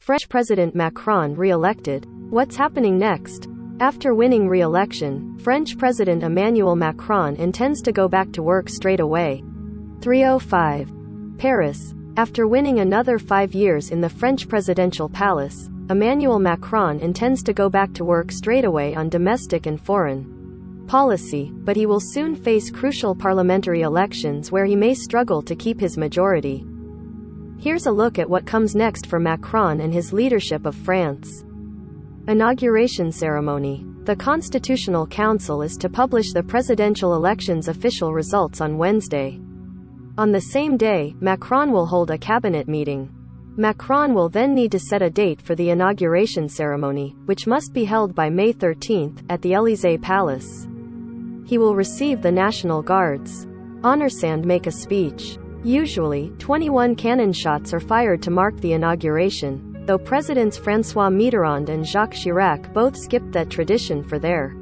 French President Macron re-elected. What's happening next? After winning re-election, French President Emmanuel Macron intends to go back to work straight away. 3:05. Paris. After winning another 5 years in the French presidential palace, Emmanuel Macron intends to go back to work straight away on domestic and foreign policy, but he will soon face crucial parliamentary elections where he may struggle to keep his majority. Here's a look at what comes next for Macron and his leadership of France. Inauguration ceremony. The Constitutional Council is to publish the presidential election's official results on Wednesday. On the same day, Macron will hold a cabinet meeting. Macron will then need to set a date for the inauguration ceremony, which must be held by May 13, at the Élysée Palace. He will receive the National Guard's honors and make a speech. Usually, 21 cannon shots are fired to mark the inauguration, though Presidents François Mitterrand and Jacques Chirac both skipped that tradition for their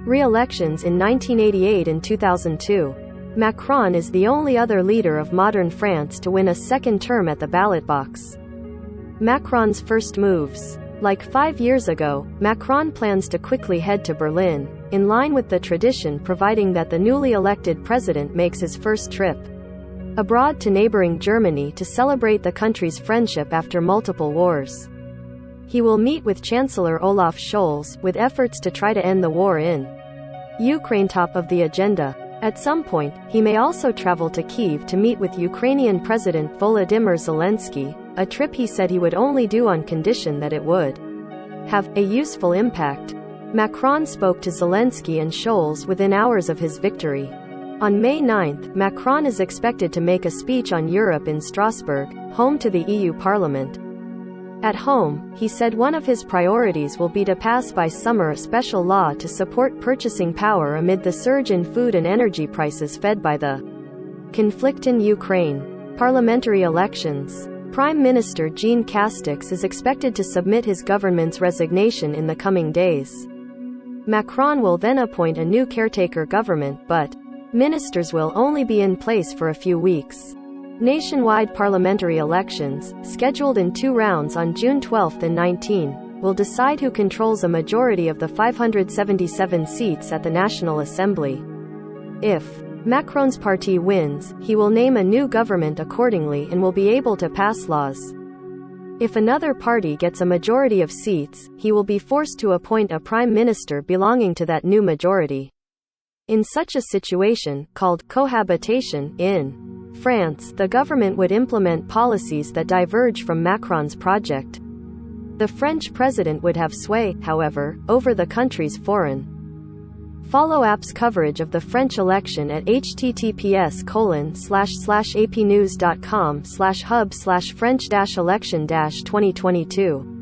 re-elections in 1988 and 2002. Macron is the only other leader of modern France to win a second term at the ballot box. Macron's first moves. Like 5 years ago, Macron plans to quickly head to Berlin, in line with the tradition providing that the newly elected president makes his first trip abroad to neighboring Germany to celebrate the country's friendship after multiple wars. He will meet with Chancellor Olaf Scholz, with efforts to try to end the war in Ukraine top of the agenda. At some point, he may also travel to Kyiv to meet with Ukrainian President Volodymyr Zelensky, a trip he said he would only do on condition that it would have a useful impact. Macron spoke to Zelensky and Scholz within hours of his victory. On May 9, Macron is expected to make a speech on Europe in Strasbourg, home to the EU Parliament. At home, he said one of his priorities will be to pass by summer a special law to support purchasing power amid the surge in food and energy prices fed by the conflict in Ukraine. Parliamentary elections. Prime Minister Jean Castex is expected to submit his government's resignation in the coming days. Macron will then appoint a new caretaker government, but ministers will only be in place for a few weeks. Nationwide parliamentary elections, scheduled in 2 rounds on June 12 and 19, will decide who controls a majority of the 577 seats at the National Assembly. If Macron's party wins, he will name a new government accordingly and will be able to pass laws. If another party gets a majority of seats, he will be forced to appoint a prime minister belonging to that new majority. In such a situation, called cohabitation, in France, the government would implement policies that diverge from Macron's project. The French president would have sway, however, over the country's foreign. Follow app's coverage of the French election at https://apnews.com/hub/French-election-2022.